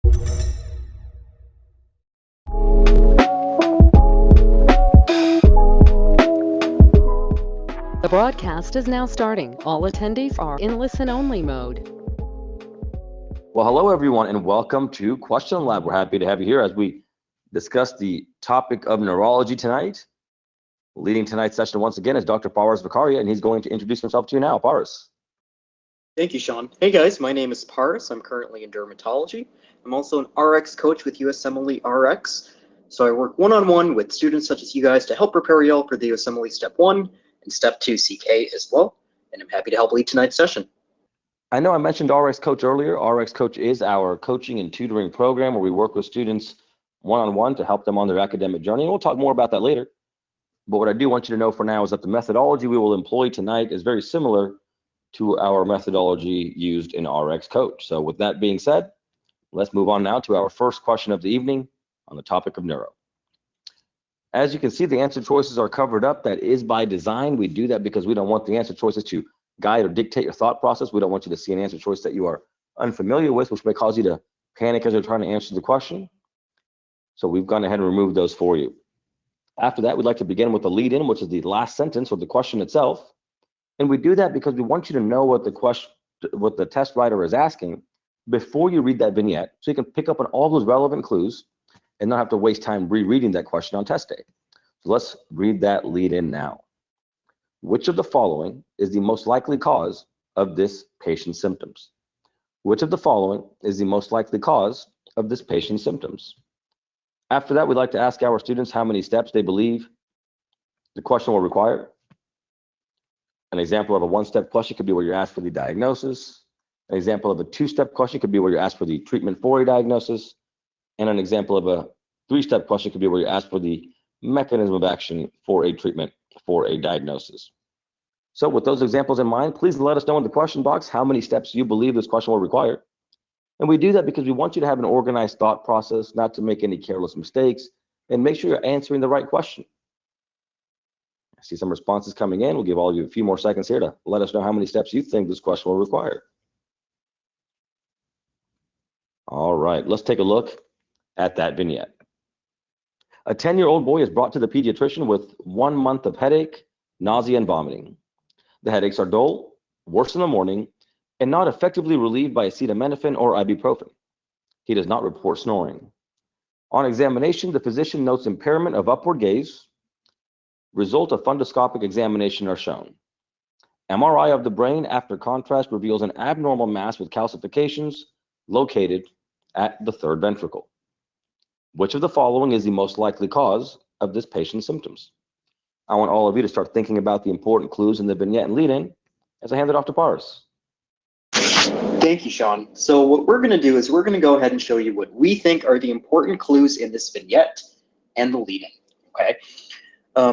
The broadcast is now starting. All attendees are in listen-only mode. Well, hello everyone, and welcome to Question Lab. We're happy to have you here as we discuss the topic of neurology tonight. Leading tonight's session once again is Dr. Paras Vakaria, and he's going to introduce himself to you now. Paras. Thank you, Sean. Hey guys, my name is Paras. I'm currently in dermatology. I'm also an RX coach with USMLE-Rx. So I work one-on-one with students such as you guys to help prepare you all for the USMLE Step 1 and Step 2 CK as well. And I'm happy to help lead tonight's session. I know I mentioned RX Coach earlier. RX Coach is our coaching and tutoring program where we work with students one-on-one to help them on their academic journey. And we'll talk more about that later. But what I do want you to know for now is that the methodology we will employ tonight is very similar to our methodology used in RX Coach. So with that being said, let's move on now to our first question of the evening on the topic of neuro. As you can see, the answer choices are covered up. That is by design. We do that because we don't want the answer choices to guide or dictate your thought process. We don't want you to see an answer choice that you are unfamiliar with, which may cause you to panic as you're trying to answer the question. So we've gone ahead and removed those for you. After that, we'd like to begin with the lead-in, which is the last sentence of the question itself. And we do that because we want you to know what the test writer is asking before you read that vignette, so you can pick up on all those relevant clues and not have to waste time rereading that question on test day. So let's read that lead-in now. Which of the following is the most likely cause of this patient's symptoms? Which of the following is the most likely cause of this patient's symptoms? After that, we'd like to ask our students how many steps they believe the question will require. An example of a one-step question could be where you're asked for the diagnosis. An example of a two-step question could be where you're asked for the treatment for a diagnosis. And an example of a three-step question could be where you're asked for the mechanism of action for a treatment for a diagnosis. So with those examples in mind, please let us know in the question box how many steps you believe this question will require. And we do that because we want you to have an organized thought process, not to make any careless mistakes, and make sure you're answering the right question. I see some responses coming in. We'll give all of you a few more seconds here to let us know how many steps you think this question will require. All right, let's take a look at that vignette. A 10-year-old boy is brought to the pediatrician with 1 month of headache, nausea, and vomiting. The headaches are dull, worse in the morning, and not effectively relieved by acetaminophen or ibuprofen. He does not report snoring. On examination, the physician notes impairment of upward gaze. Result of fundoscopic examination are shown. MRI of the brain after contrast reveals an abnormal mass with calcifications located at the third ventricle. Which of the following is the most likely cause of this patient's symptoms? I want all of you to start thinking about the important clues in the vignette and lead-in as I hand it off to Paras. Thank you, Sean. So what we're going to do is we're going to go ahead and show you what we think are the important clues in this vignette and the lead-in, okay?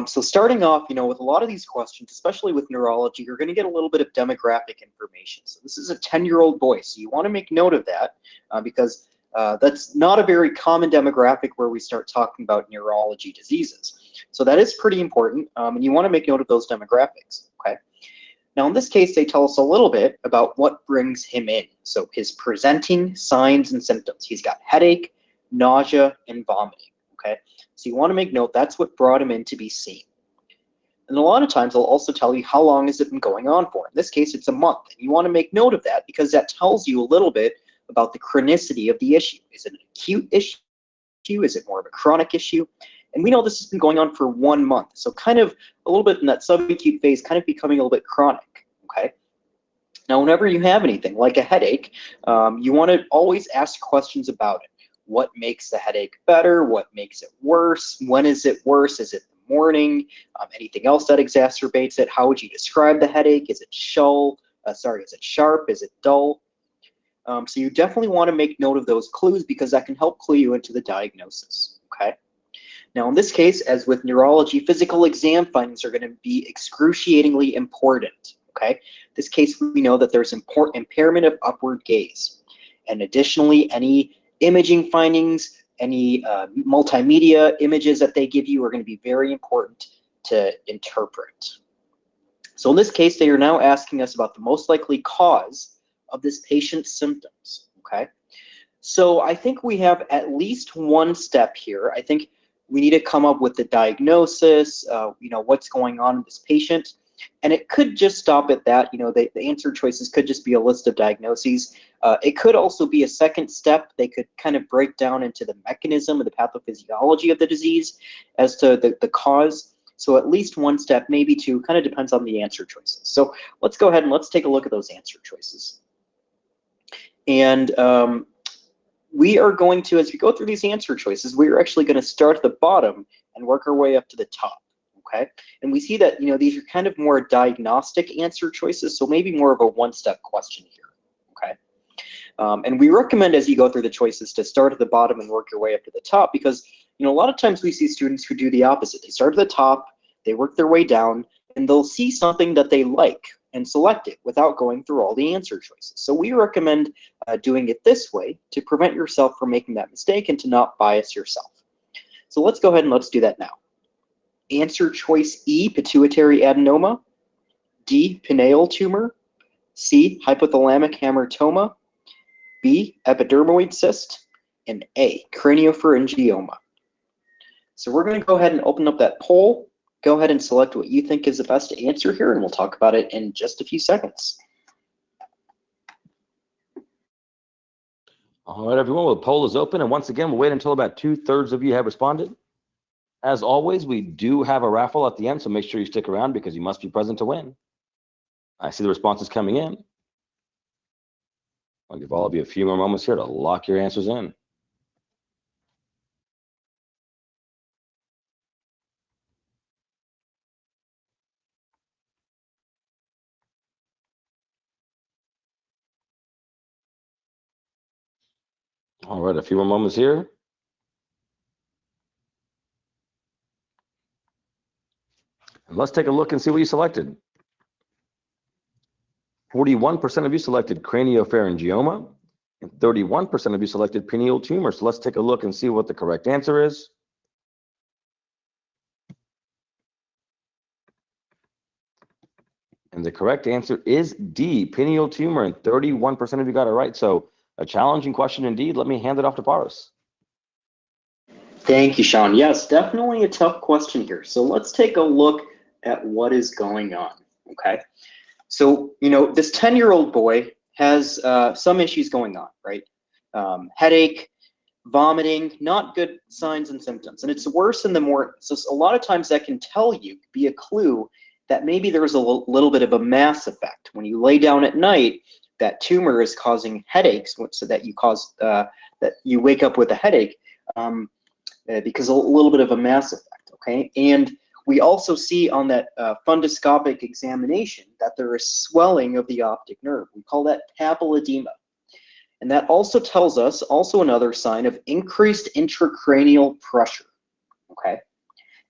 So starting off, with a lot of these questions, especially with neurology, you're going to get a little bit of demographic information. So this is a 10-year-old boy, so you want to make note of that because that's not a very common demographic where we start talking about neurology diseases. So that is pretty important, and you want to make note of those demographics, okay? Now in this case, they tell us a little bit about what brings him in. So his presenting signs and symptoms. He's got headache, nausea, and vomiting, okay? So you want to make note that's what brought him in to be seen. And a lot of times they'll also tell you how long has it been going on for. In this case, it's a month. And you want to make note of that because that tells you a little bit about the chronicity of the issue. Is it an acute issue? Is it more of a chronic issue? And we know this has been going on for 1 month. So kind of a little bit in that subacute phase, kind of becoming a little bit chronic, okay? Now, whenever you have anything like a headache, you want to always ask questions about it. What makes the headache better? What makes it worse? When is it worse? Is it the morning? Anything else that exacerbates it? How would you describe the headache? Is it sharp? Is it dull? So you definitely want to make note of those clues because that can help clue you into the diagnosis, okay? Now in this case, as with neurology, physical exam findings are going to be excruciatingly important, okay? In this case, we know that there's impairment of upward gaze. And additionally, any imaging findings, any multimedia images that they give you are going to be very important to interpret. So in this case, they are now asking us about the most likely cause of this patient's symptoms, okay? So I think we have at least one step here. I think we need to come up with the diagnosis, what's going on in this patient. And it could just stop at that. The answer choices could just be a list of diagnoses. It could also be a second step. They could kind of break down into the mechanism or the pathophysiology of the disease as to the cause. So at least one step, maybe two, kind of depends on the answer choices. So let's go ahead and let's take a look at those answer choices. And we are going to, as we go through these answer choices, we're actually going to start at the bottom and work our way up to the top, okay? And we see that, these are kind of more diagnostic answer choices, so maybe more of a one-step question here, okay? And we recommend, as you go through the choices, to start at the bottom and work your way up to the top, because, a lot of times we see students who do the opposite. They start at the top, they work their way down, and they'll see something that they like and select it without going through all the answer choices. So we recommend doing it this way to prevent yourself from making that mistake and to not bias yourself. So let's go ahead and let's do that now. Answer choice E, pituitary adenoma. D, pineal tumor. C, hypothalamic hamartoma. B, epidermoid cyst. And A, craniopharyngioma. So we're going to go ahead and open up that poll. Go ahead and select what you think is the best answer here, and we'll talk about it in just a few seconds. All right, everyone, well, the poll is open, and once again, we'll wait until about 2/3 of you have responded. As always, we do have a raffle at the end, so make sure you stick around because you must be present to win. I see the responses coming in. I'll give all of you a few more moments here to lock your answers in. All right, a few more moments here. And let's take a look and see what you selected. 41% of you selected craniopharyngioma, and 31% of you selected pineal tumor. So let's take a look and see what the correct answer is. And the correct answer is D, pineal tumor, and 31% of you got it right. So a challenging question indeed. Let me hand it off to Paros. Thank you, Sean. Yes, definitely a tough question here. So let's take a look at what is going on, okay? So, this 10-year-old boy has some issues going on, right? Headache, vomiting, not good signs and symptoms. And it's worse in the morning. So a lot of times that can tell you, be a clue that maybe there's a little bit of a mass effect. When you lay down at night, that tumor is causing headaches, so that you wake up with a headache because a little bit of a mass effect, okay? And we also see on that fundoscopic examination that there is swelling of the optic nerve. We call that papilledema. And that also tells us, another sign of increased intracranial pressure, okay?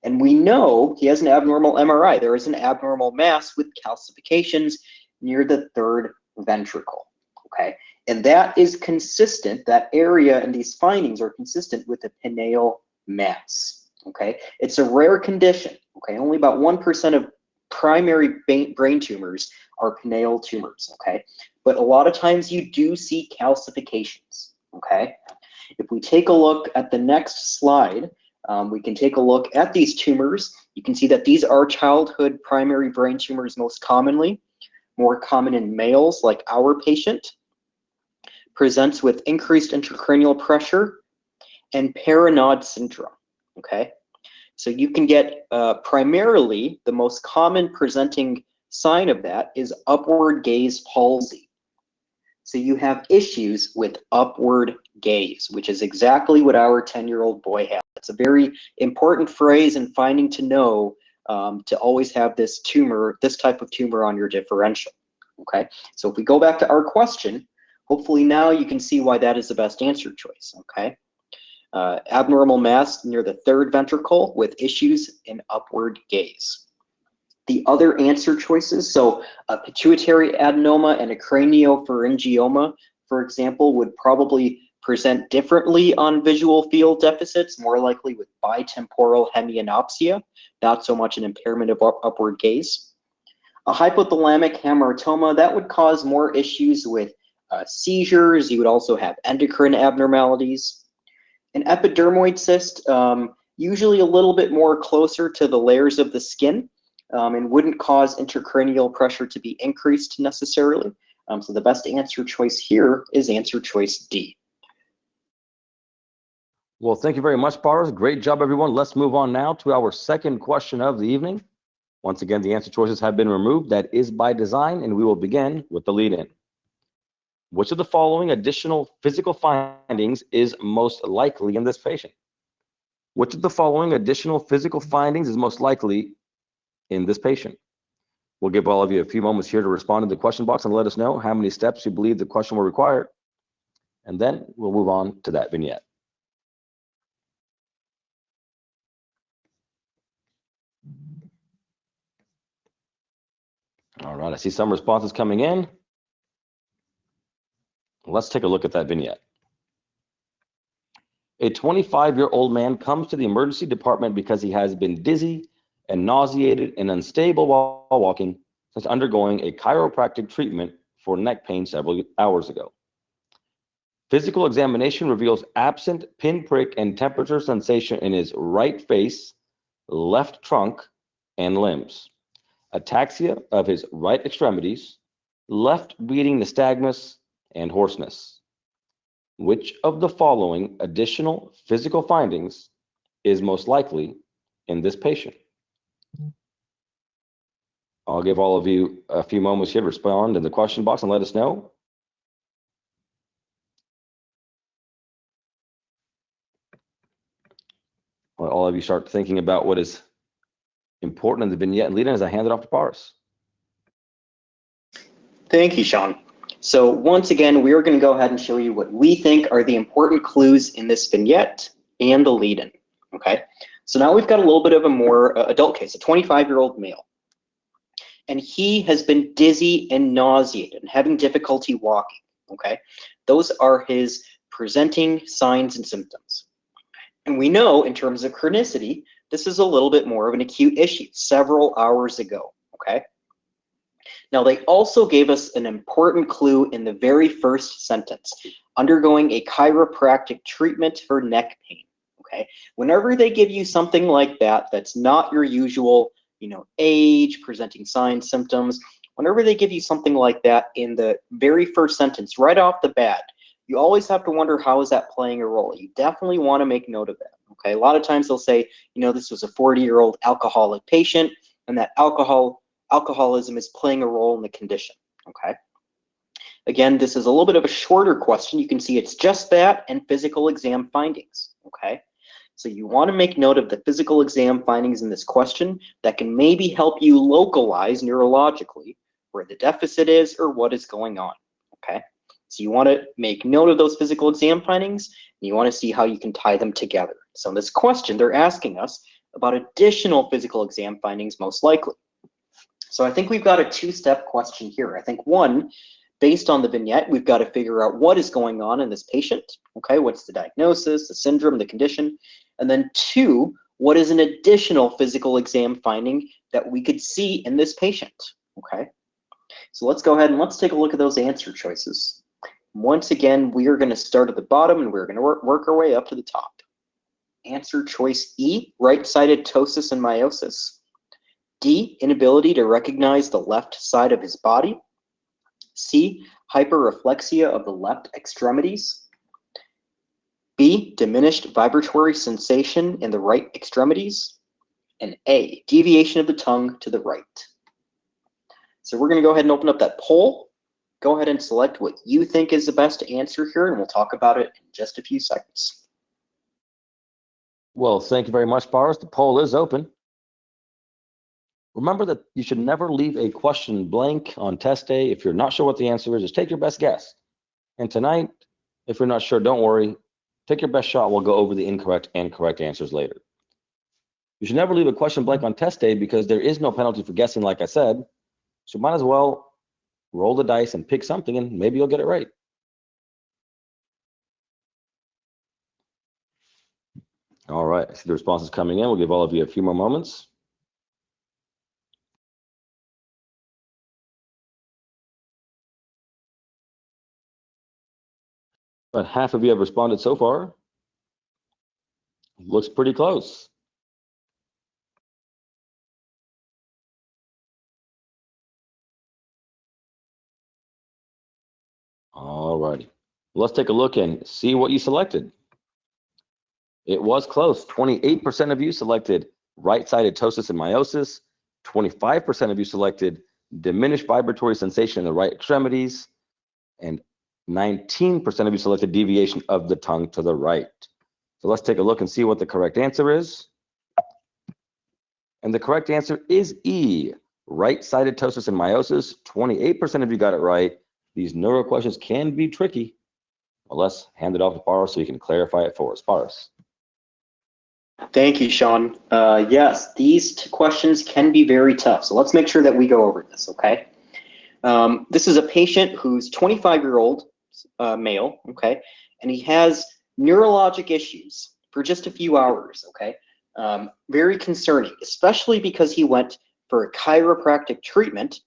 And we know he has an abnormal MRI. There is an abnormal mass with calcifications near the third ventricle, okay? And that is consistent, that area and these findings are consistent with the pineal mass, okay? It's a rare condition, okay? Only about 1% of primary brain tumors are pineal tumors, okay? But a lot of times you do see calcifications, okay? If we take a look at the next slide, we can take a look at these tumors. You can see that these are childhood primary brain tumors most commonly, more common in males like our patient, presents with increased intracranial pressure and Parinod syndrome, okay? So you can get primarily the most common presenting sign of that is upward gaze palsy. So you have issues with upward gaze, which is exactly what our 10-year-old boy has. It's a very important phrase and finding to know to always have this type of tumor on your differential, okay? So if we go back to our question, hopefully now you can see why that is the best answer choice, okay? Abnormal mass near the third ventricle with issues in upward gaze. The other answer choices, so a pituitary adenoma and a craniopharyngioma, for example, would probably present differently on visual field deficits, more likely with bitemporal hemianopsia, not so much an impairment of upward gaze. A hypothalamic hamartoma, that would cause more issues with seizures. You would also have endocrine abnormalities. An epidermoid cyst, usually a little bit more closer to the layers of the skin, and wouldn't cause intracranial pressure to be increased necessarily. So the best answer choice here is answer choice D. Well, thank you very much, Paras. Great job, everyone. Let's move on now to our second question of the evening. Once again, the answer choices have been removed. That is by design, and we will begin with the lead-in. Which of the following additional physical findings is most likely in this patient? Which of the following additional physical findings is most likely in this patient? We'll give all of you a few moments here to respond in the question box and let us know how many steps you believe the question will require, and then we'll move on to that vignette. All right, I see some responses coming in. Let's take a look at that vignette. A 25-year-old man comes to the emergency department because he has been dizzy and nauseated and unstable while walking since undergoing a chiropractic treatment for neck pain several hours ago. Physical examination reveals absent pinprick and temperature sensation in his right face, left trunk, and limbs. Ataxia of his right extremities, left beating nystagmus, and hoarseness. Which of the following additional physical findings is most likely in this patient? I'll give all of you a few moments here to respond in the question box and let us know. Let all of you start thinking about what is important in the vignette and lead in as I hand it off to Paras. Thank you, Sean. So once again, we are going to go ahead and show you what we think are the important clues in this vignette and the lead-in, okay? So now we've got a little bit of a more adult case, a 25-year-old male. And he has been dizzy and nauseated and having difficulty walking, okay? Those are his presenting signs and symptoms. And we know in terms of chronicity, this is a little bit more of an acute issue several hours ago, okay? Now, they also gave us an important clue in the very first sentence, undergoing a chiropractic treatment for neck pain, okay? Whenever they give you something like that, that's not your usual, age, presenting signs, symptoms, whenever they give you something like that in the very first sentence, right off the bat, you always have to wonder, how is that playing a role? You definitely want to make note of that, okay? A lot of times they'll say, this was a 40-year-old alcoholic patient, and that alcoholism is playing a role in the condition, okay? Again, this is a little bit of a shorter question. You can see it's just that and physical exam findings, okay? So you want to make note of the physical exam findings in this question that can maybe help you localize neurologically where the deficit is or what is going on, okay? So you want to make note of those physical exam findings, and you want to see how you can tie them together. So in this question, they're asking us about additional physical exam findings most likely. So I think we've got a two-step question here. I think one, based on the vignette, we've got to figure out what is going on in this patient, okay? What's the diagnosis, the syndrome, the condition? And then two, what is an additional physical exam finding that we could see in this patient, okay? So let's go ahead and let's take a look at those answer choices. Once again, we are going to start at the bottom and we're going to work our way up to the top. Answer choice E, right-sided ptosis and meiosis. D, inability to recognize the left side of his body. C, hyperreflexia of the left extremities. B, diminished vibratory sensation in the right extremities. And A, deviation of the tongue to the right. So we're going to go ahead and open up that poll. Go ahead and select what you think is the best answer here, and we'll talk about it in just a few seconds. Well, thank you very much, Paras. The poll is open. Remember that you should never leave a question blank on test day. If you're not sure what the answer is, just take your best guess. And tonight, if you're not sure, don't worry. Take your best shot. We'll go over the incorrect and correct answers later. You should never leave a question blank on test day because there is no penalty for guessing, like I said. So might as well roll the dice and pick something, and maybe you'll get it right. All right, I see the responses coming in. We'll give all of you a few more moments. About half of you have responded so far. Looks pretty close. All righty. Let's take a look and see what you selected. It was close. 28% of you selected right-sided ptosis and meiosis. 25% of you selected diminished vibratory sensation in the right extremities. And 19% of you selected deviation of the tongue to the right. So let's take a look and see what the correct answer is. And the correct answer is E, right-sided ptosis and meiosis. 28% of you got it right. These neuro questions can be tricky. Well, let's hand it off to Paris so you can clarify it for us. Paris. Thank you, Sean. Yes, these two questions can be very tough. So let's make sure that we go over this, okay? This is a patient who's 25-year-old male, okay? And he has neurologic issues for just a few hours, okay? Very concerning, especially because he went for a chiropractic treatment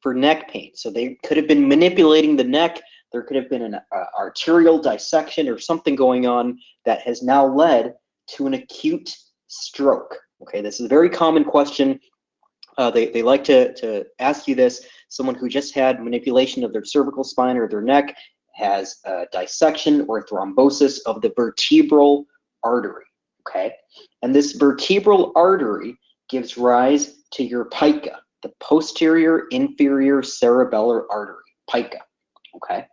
for neck pain. So they could have been manipulating the neck. There could have been an arterial dissection or something going on that has now led to an acute stroke. Okay, this is a very common question. They like to ask you this. Someone who just had manipulation of their cervical spine or their neck has a dissection or thrombosis of the vertebral artery. Okay, and this vertebral artery gives rise to your pica, the posterior inferior cerebellar artery, pica. Okay,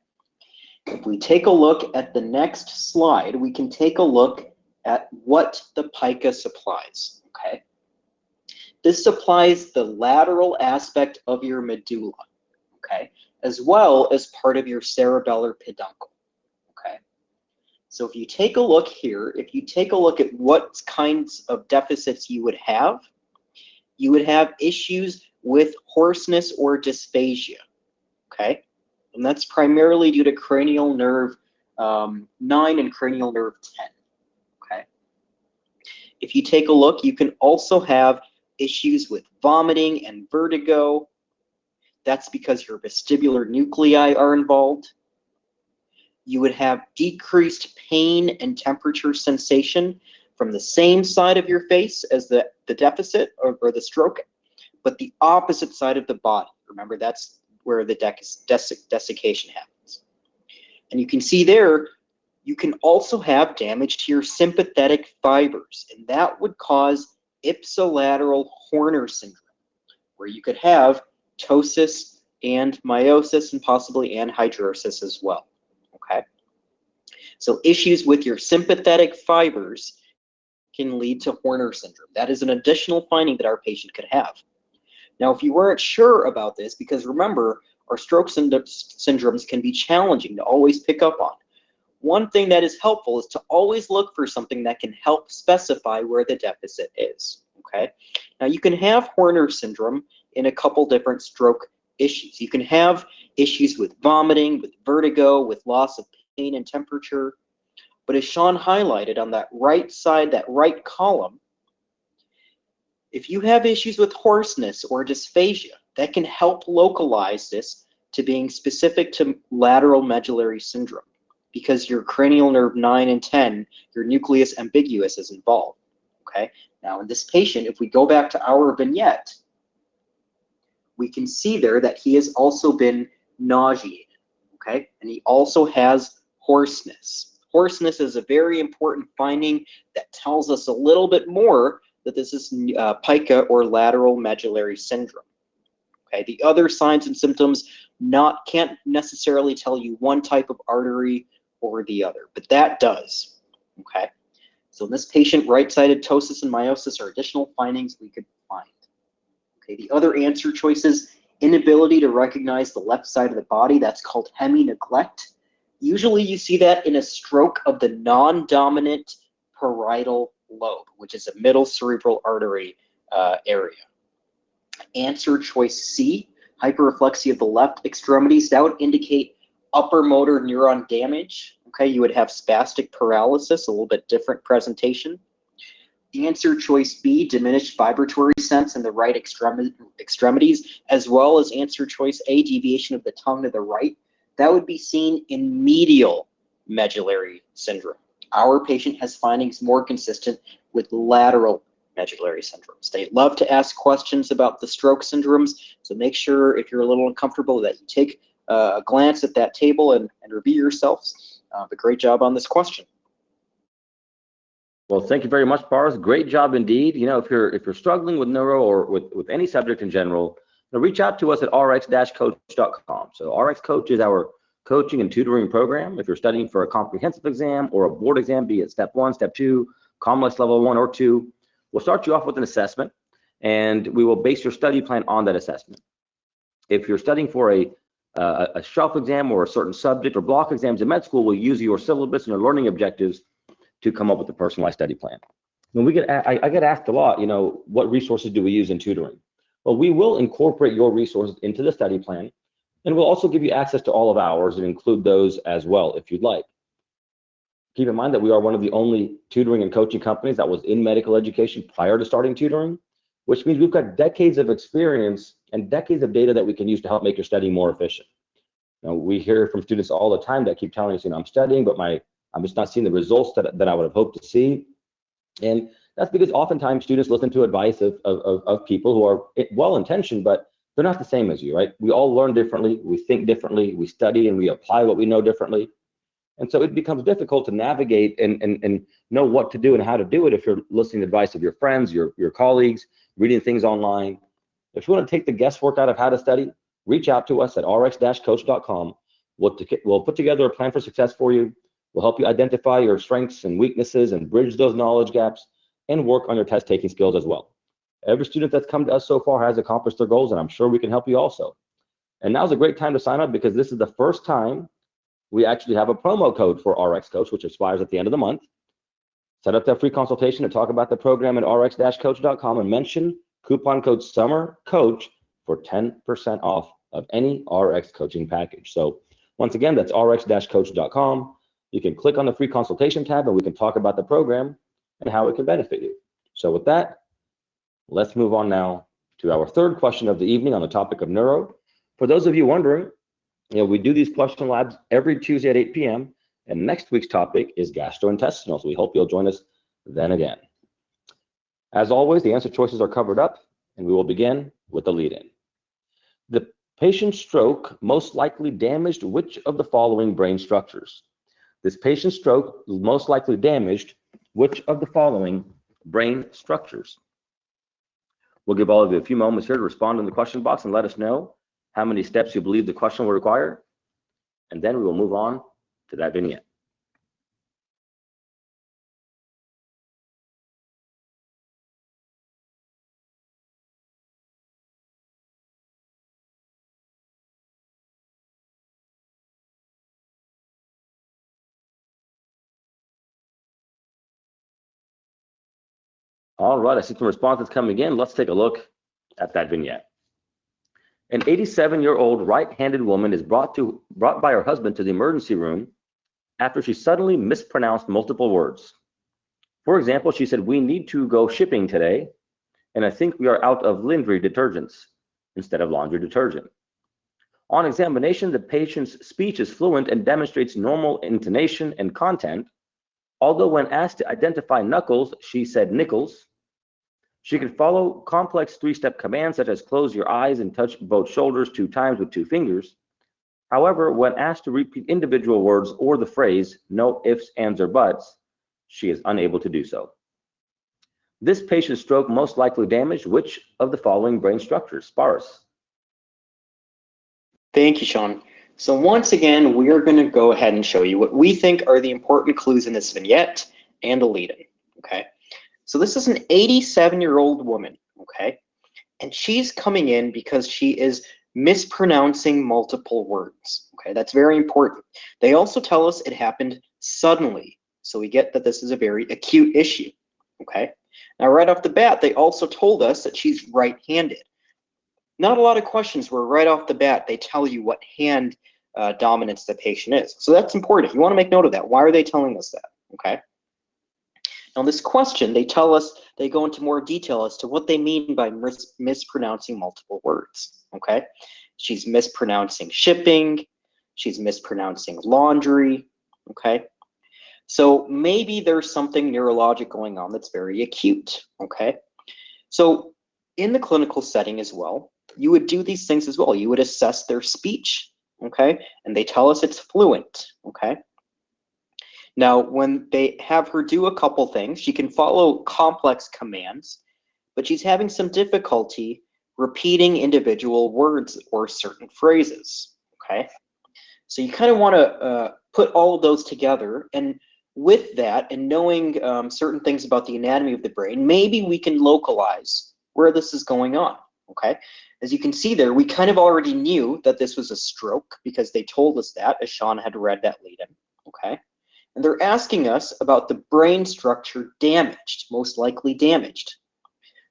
if we take a look at the next slide, we can take a look at what the pica supplies. Okay, this supplies the lateral aspect of your medulla, okay, as well as part of your cerebellar peduncle. Okay, so if you take a look here, if you take a look at what kinds of deficits you would have issues with hoarseness or dysphagia. Okay, and that's primarily due to cranial nerve 9 and cranial nerve 10. Okay, if you take a look, you can also have issues with vomiting and vertigo. That's because your vestibular nuclei are involved. You would have decreased pain and temperature sensation from the same side of your face as the deficit or the stroke, but the opposite side of the body. Remember, that's where the desiccation happens. And you can see there, you can also have damage to your sympathetic fibers, and that would cause ipsilateral Horner syndrome, where you could have ptosis and meiosis and possibly anhidrosis as well. Okay, so issues with your sympathetic fibers can lead to Horner syndrome. That is an additional finding that our patient could have. Now, if you weren't sure about this, because remember, our stroke syndromes can be challenging to always pick up on. One thing that is helpful is to always look for something that can help specify where the deficit is. Okay, now you can have Horner syndrome in a couple different stroke issues. You can have issues with vomiting, with vertigo, with loss of pain and temperature. But as Sean highlighted on that right side, that right column, if you have issues with hoarseness or dysphagia, that can help localize this to being specific to lateral medullary syndrome, because your cranial nerve 9 and 10, your nucleus ambiguus is involved. Okay, now in this patient, if we go back to our vignette, we can see there that he has also been nauseated. Okay, and he also has hoarseness. Hoarseness is a very important finding that tells us a little bit more that this is pica or lateral medullary syndrome. Okay, the other signs and symptoms can't necessarily tell you one type of artery or the other, but that does. Okay, so in this patient, right-sided ptosis and meiosis are additional findings we could find. Okay, the other answer choices: inability to recognize the left side of the body, that's called hemi-neglect. Usually you see that in a stroke of the non-dominant parietal lobe, which is a middle cerebral artery area. Answer choice C, hyperreflexia of the left extremities. That would indicate upper motor neuron damage. Okay, you would have spastic paralysis, a little bit different presentation. Answer choice B, diminished vibratory sense in the right extremities, as well as answer choice A, deviation of the tongue to the right. That would be seen in medial medullary syndrome. Our patient has findings more consistent with lateral medullary syndromes. They love to ask questions about the stroke syndromes, so make sure if you're a little uncomfortable that you take a glance at that table and review yourselves. But great job on this question. Well, thank you very much, Paras. Great job indeed. You know, if you're struggling with neuro or with any subject in general, reach out to us at rx-coach.com. So RX Coach is our coaching and tutoring program. If you're studying for a comprehensive exam or a board exam, be it step 1, step 2, COMLEX level 1 or 2, we'll start you off with an assessment, and we will base your study plan on that assessment. If you're studying for a shelf exam or a certain subject or block exams in med school, we'll use your syllabus and your learning objectives to come up with a personalized study plan. When I get asked a lot, you know, what resources do we use in tutoring? Well, we will incorporate your resources into the study plan, and we'll also give you access to all of ours and include those as well if you'd like. Keep in mind that we are one of the only tutoring and coaching companies that was in medical education prior to starting tutoring, which means we've got decades of experience and decades of data that we can use to help make your study more efficient. Now, we hear from students all the time that keep telling us, you know, I'm studying, but I'm just not seeing the results that I would have hoped to see. And that's because oftentimes students listen to advice of people who are well-intentioned, but they're not the same as you, right? We all learn differently, we think differently, we study and we apply what we know differently. And so it becomes difficult to navigate and know what to do and how to do it if you're listening to advice of your friends, your colleagues, reading things online. If you want to take the guesswork out of how to study, reach out to us at rx-coach.com. We'll put together a plan for success for you. We'll help you identify your strengths and weaknesses and bridge those knowledge gaps and work on your test taking skills as well. Every student that's come to us so far has accomplished their goals, and I'm sure we can help you also. And now's a great time to sign up because this is the first time we actually have a promo code for RX Coach, which expires at the end of the month. Set up that free consultation to talk about the program at rx-coach.com and mention coupon code SUMMERCOACH for 10% off of any RX coaching package. So once again, that's rx-coach.com. You can click on the free consultation tab and we can talk about the program and how it can benefit you. So with that, let's move on now to our third question of the evening on the topic of neuro. For those of you wondering, you know, we do these question labs every Tuesday at 8 p.m. and next week's topic is gastrointestinal. So we hope you'll join us then again. As always, the answer choices are covered up and we will begin with the lead-in. The patient's stroke most likely damaged which of the following brain structures? This patient's stroke most likely damaged which of the following brain structures? We'll give all of you a few moments here to respond in the question box and let us know how many steps you believe the question will require, and then we will move on to that vignette. All right, I see some responses coming in. Let's take a look at that vignette. An 87-year-old right-handed woman is brought by her husband to the emergency room after she suddenly mispronounced multiple words. For example, she said, "We need to go shipping today, and I think we are out of laundry detergents," instead of laundry detergent. On examination, the patient's speech is fluent and demonstrates normal intonation and content, although when asked to identify knuckles, she said nickels. She could follow complex 3-step commands such as close your eyes and touch both shoulders 2 times with 2 fingers. However, when asked to repeat individual words or the phrase, no ifs, ands, or buts, she is unable to do so. This patient's stroke most likely damaged which of the following brain structures? Sparse. Thank you, Sean. So once again, we are going to go ahead and show you what we think are the important clues in this vignette and a lead-in, okay? So this is an 87-year-old woman, okay? And she's coming in because she is mispronouncing multiple words, okay? That's very important. They also tell us it happened suddenly, so we get that this is a very acute issue, okay? Now, right off the bat, they also told us that she's right-handed. Not a lot of questions where right off the bat they tell you what hand dominance the patient is. So that's important. You want to make note of that. Why are they telling us that? Okay. Now this question, they go into more detail as to what they mean by mispronouncing multiple words. Okay. She's mispronouncing shipping. She's mispronouncing laundry. okay? So maybe there's something neurologic going on that's very acute, okay? So in the clinical setting as well, you would do these things as well. You would assess their speech, okay? And they tell us it's fluent, okay? Now, when they have her do a couple things, she can follow complex commands, but she's having some difficulty repeating individual words or certain phrases, okay? So you kind of want to put all of those together, and with that, and knowing certain things about the anatomy of the brain, maybe we can localize where this is going on, okay? As you can see there, we kind of already knew that this was a stroke because they told us that, as Sean had read that lead-in, okay? And they're asking us about the brain structure damaged, most likely damaged.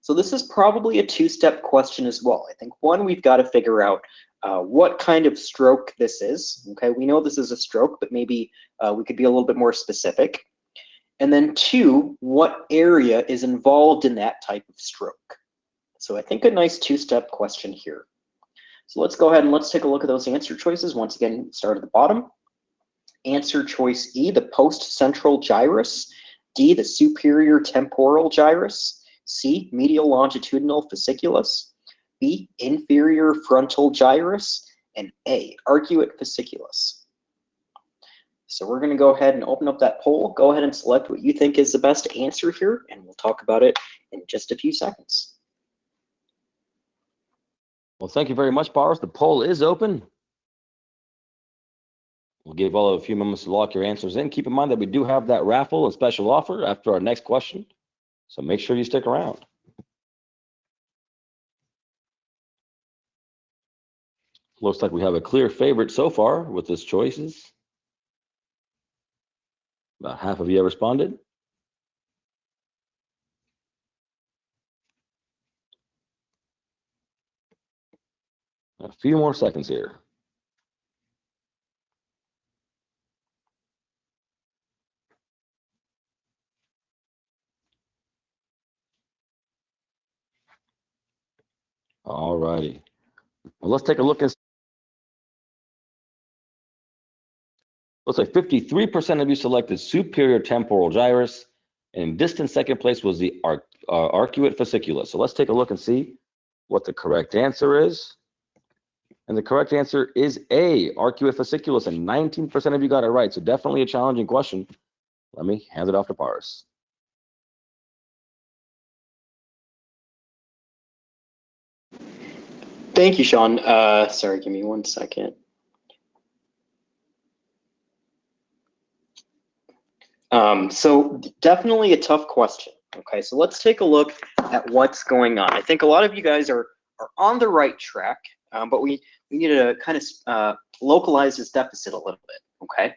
So this is probably a two-step question as well. I think one, we've got to figure out what kind of stroke this is. Okay, we know this is a stroke, but maybe we could be a little bit more specific. And then two, what area is involved in that type of stroke? So I think a nice two-step question here. So let's go ahead and let's take a look at those answer choices. Once again, start at the bottom. Answer choice E, the post-central gyrus. D, the superior temporal gyrus. C, medial longitudinal fasciculus. B, inferior frontal gyrus. And A, arcuate fasciculus. So we're going to go ahead and open up that poll. Go ahead and select what you think is the best answer here, and we'll talk about it in just a few seconds. Well, thank you very much, Boris. The poll is open. We'll give all a few moments to lock your answers in. Keep in mind that we do have that raffle and special offer after our next question, so make sure you stick around. Looks like we have a clear favorite so far with this choices. About half of you have responded. A few more seconds here. All righty. Well, let's take a look. Looks like 53% of you selected superior temporal gyrus, and in distant second place was the arcuate fasciculus. So let's take a look and see what the correct answer is. And the correct answer is A, arcuate fasciculus, and 19% of you got it right. So definitely a challenging question. Let me hand it off to Paris. Thank you, Sean. Sorry, give me 1 second. So definitely a tough question. Okay, so let's take a look at what's going on. I think a lot of you guys are on the right track, but we need to kind of localize this deficit a little bit, okay?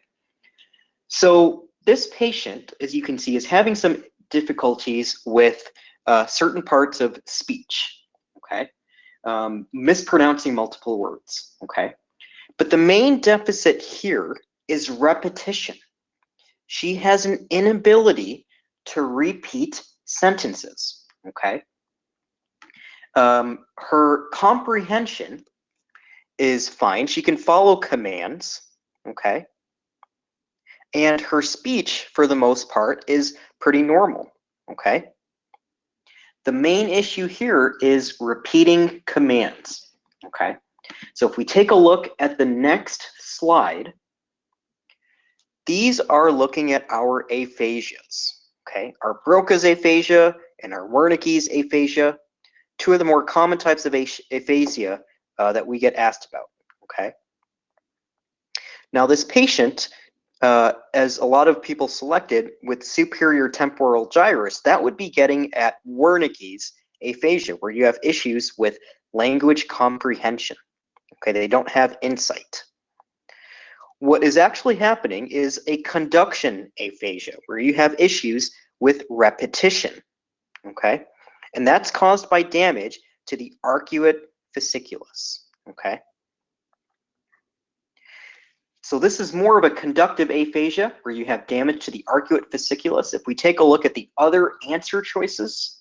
So this patient, as you can see, is having some difficulties with certain parts of speech, okay? Mispronouncing multiple words, okay? But the main deficit here is repetition. She has an inability to repeat sentences, okay? Her comprehension is fine. She can follow commands, okay? And her speech, for the most part, is pretty normal, okay? The main issue here is repeating commands, okay? So if we take a look at the next slide, these are looking at our aphasias, okay? Our Broca's aphasia and our Wernicke's aphasia, two of the more common types of aphasia that we get asked about, okay? Now this patient, as a lot of people selected with superior temporal gyrus, that would be getting at Wernicke's aphasia, where you have issues with language comprehension, okay? They don't have insight. What is actually happening is a conduction aphasia, where you have issues with repetition, okay? And that's caused by damage to the arcuate fasciculus, okay? So this is more of a conductive aphasia, where you have damage to the arcuate fasciculus. If we take a look at the other answer choices,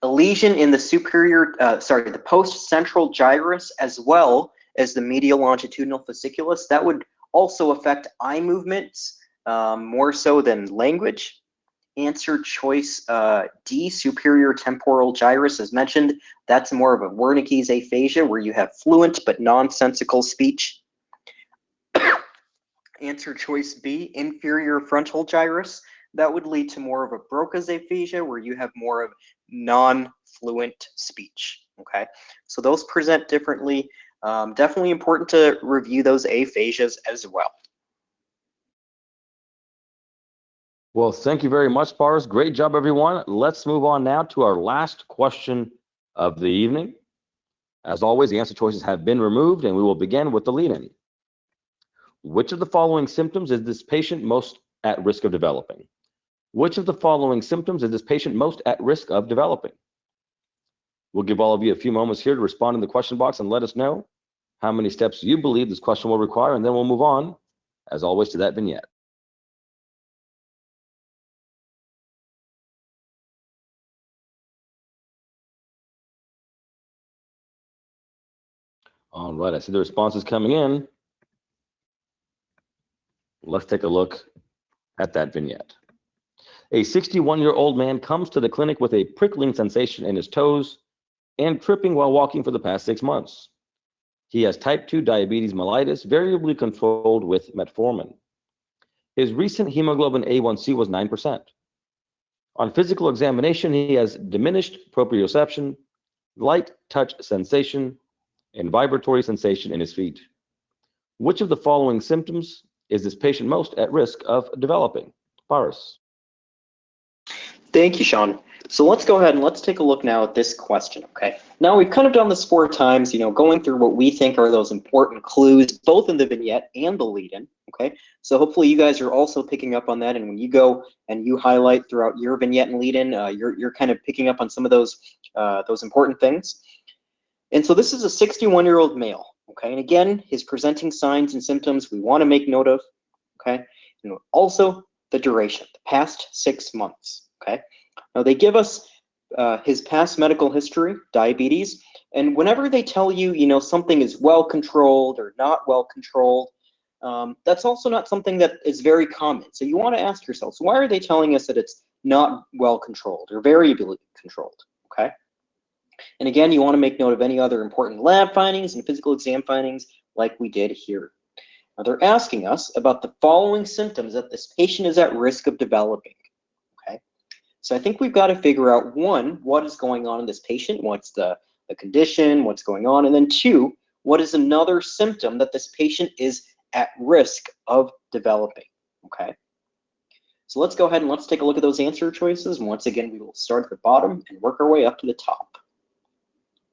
a lesion in the the post-central gyrus, as well as the medial longitudinal fasciculus, that would also affect eye movements more so than language. Answer choice D, superior temporal gyrus, as mentioned. That's more of a Wernicke's aphasia where you have fluent but nonsensical speech. Answer choice B, inferior frontal gyrus. That would lead to more of a Broca's aphasia where you have more of non-fluent speech. Okay, so those present differently. Definitely important to review those aphasias as well. Well, thank you very much, Paris. Great job, everyone. Let's move on now to our last question of the evening. As always, the answer choices have been removed, and we will begin with the lead-in. Which of the following symptoms is this patient most at risk of developing? Which of the following symptoms is this patient most at risk of developing? We'll give all of you a few moments here to respond in the question box and let us know how many steps you believe this question will require, and then we'll move on, as always, to that vignette. All right, I see the responses coming in. Let's take a look at that vignette. A 61-year-old man comes to the clinic with a prickling sensation in his toes and tripping while walking for the past 6 months. He has type 2 diabetes mellitus, variably controlled with metformin. His recent hemoglobin A1C was 9%. On physical examination, he has diminished proprioception, light touch sensation, and vibratory sensation in his feet. Which of the following symptoms is this patient most at risk of developing? Paris. Thank you, Sean. So let's go ahead and let's take a look now at this question, okay? Now we've kind of done this 4 times, going through what we think are those important clues, both in the vignette and the lead-in, okay? So hopefully you guys are also picking up on that, and when you go and you highlight throughout your vignette and lead-in, you're kind of picking up on some of those important things. And so this is a 61-year-old male, okay? And again, his presenting signs and symptoms we want to make note of, okay? And also the duration, the past 6 months, okay? Now they give us his past medical history, diabetes, and whenever they tell you, something is well controlled or not well controlled, that's also not something that is very common. So you want to ask yourself, so why are they telling us that it's not well controlled or variably controlled, okay? And again, you want to make note of any other important lab findings and physical exam findings like we did here. Now they're asking us about the following symptoms that this patient is at risk of developing, okay? So I think we've got to figure out, 1, what is going on in this patient, what's the condition, what's going on, and then 2, what is another symptom that this patient is at risk of developing, okay? So let's go ahead and let's take a look at those answer choices. And once again, we will start at the bottom and work our way up to the top.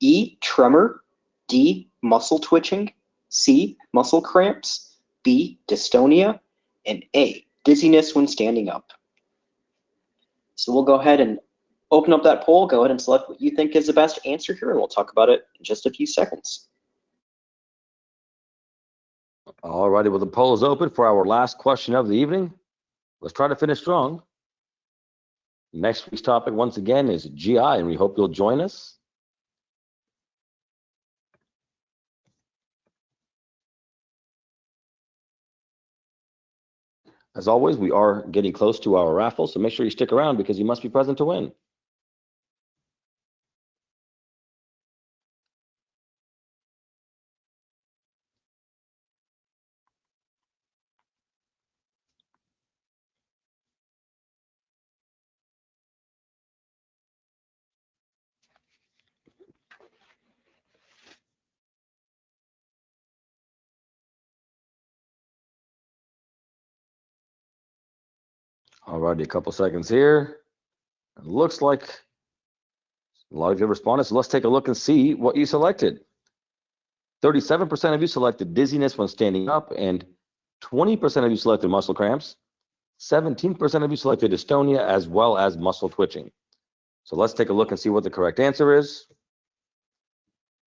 E, tremor. D, muscle twitching. C, muscle cramps. B, dystonia. And A, dizziness when standing up. So we'll go ahead and open up that poll. Go ahead and select what you think is the best answer here, and we'll talk about it in just a few seconds. All righty, well, the poll is open for our last question of the evening. Let's try to finish strong. Next week's topic, once again, is GI, and we hope you'll join us. As always, we are getting close to our raffle, so make sure you stick around because you must be present to win. All righty, a couple seconds here. It looks like a lot of you responded, so let's take a look and see what you selected. 37% of you selected dizziness when standing up, and 20% of you selected muscle cramps. 17% of you selected dystonia as well as muscle twitching. So let's take a look and see what the correct answer is.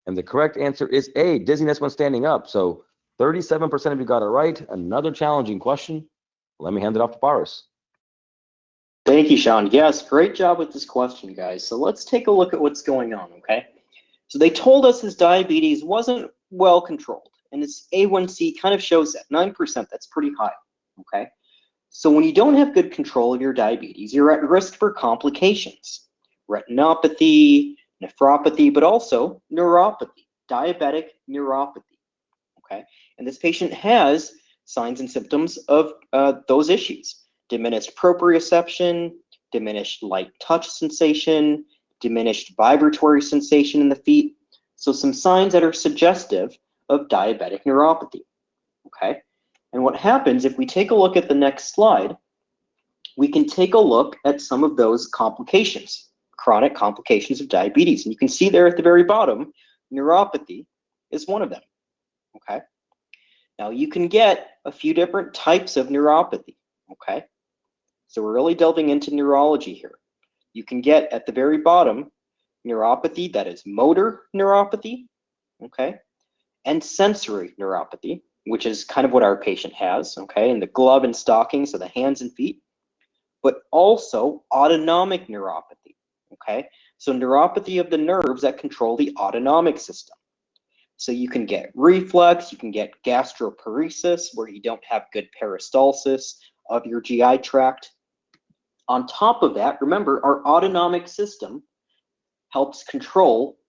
And the correct answer is A, dizziness when standing up. So 37% of you got it right. Another challenging question. Let me hand it off to Paris. Thank you, Sean. Yes, great job with this question, guys. So let's take a look at what's going on, okay? So they told us his diabetes wasn't well controlled. and its A1C kind of shows that 9%. That's pretty high. Okay, so when you don't have good control of your diabetes, you're at risk for complications, retinopathy, nephropathy, but also neuropathy, diabetic neuropathy. Okay, and this patient has signs and symptoms of those issues: diminished proprioception, diminished light touch sensation, diminished vibratory sensation in the feet. So some signs that are suggestive of diabetic neuropathy. Okay, and what happens if we take a look at the next slide, we can take a look at some of those complications, chronic complications of diabetes. And you can see there at the very bottom, neuropathy is one of them. Okay, now you can get a few different types of neuropathy. Okay, so we're really delving into neurology here. You can get at the very bottom neuropathy that is motor neuropathy, okay, and sensory neuropathy, which is kind of what our patient has, okay, in the glove and stocking, so the hands and feet, but also autonomic neuropathy, okay, so neuropathy of the nerves that control the autonomic system. So you can get reflux, you can get gastroparesis, where you don't have good peristalsis of your GI tract. On top of that, remember, our autonomic system helps control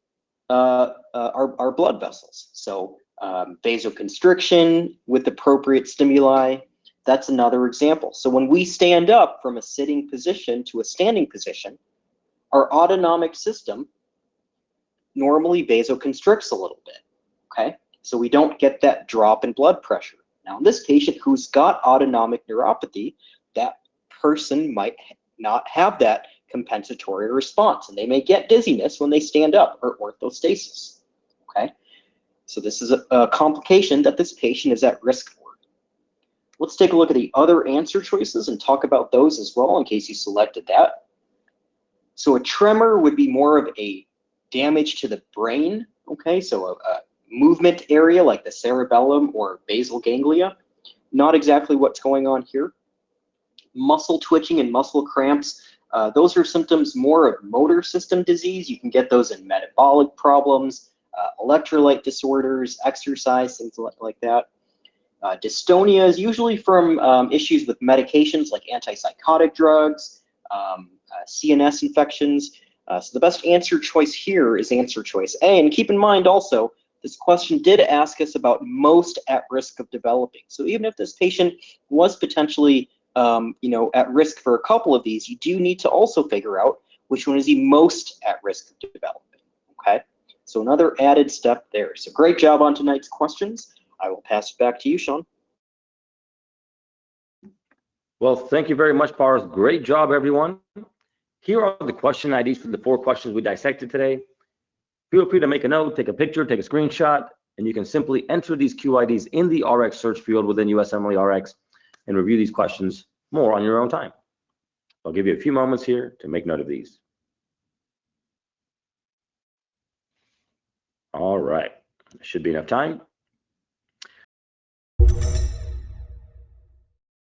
our blood vessels. So vasoconstriction with appropriate stimuli, that's another example. So when we stand up from a sitting position to a standing position, our autonomic system normally vasoconstricts a little bit, okay? So we don't get that drop in blood pressure. Now, in this patient who's got autonomic neuropathy, that person might not have that compensatory response, and they may get dizziness when they stand up, or orthostasis, okay? So this is a complication that this patient is at risk for. Let's take a look at the other answer choices and talk about those as well in case you selected that. So a tremor would be more of a damage to the brain, okay? So a movement area like the cerebellum or basal ganglia. Not exactly what's going on here. Muscle twitching and muscle cramps, those are symptoms more of motor system disease. You can get those in metabolic problems, electrolyte disorders, exercise, things like that. Dystonia is usually from issues with medications like antipsychotic drugs, CNS infections. So the best answer choice here is answer choice A. And keep in mind also, this question did ask us about most at risk of developing. So even if this patient was potentially at risk for a couple of these, you do need to also figure out which one is he most at risk of developing, okay? So another added step there. So great job on tonight's questions. I will pass it back to you, Sean. Well, thank you very much, Paras. Great job, everyone. Here are the question IDs for the 4 questions we dissected today. Feel free to make a note, take a picture, take a screenshot, and you can simply enter these QIDs in the RX search field within USMLE-Rx and review these questions more on your own time. I'll give you a few moments here to make note of these. All right, should be enough time.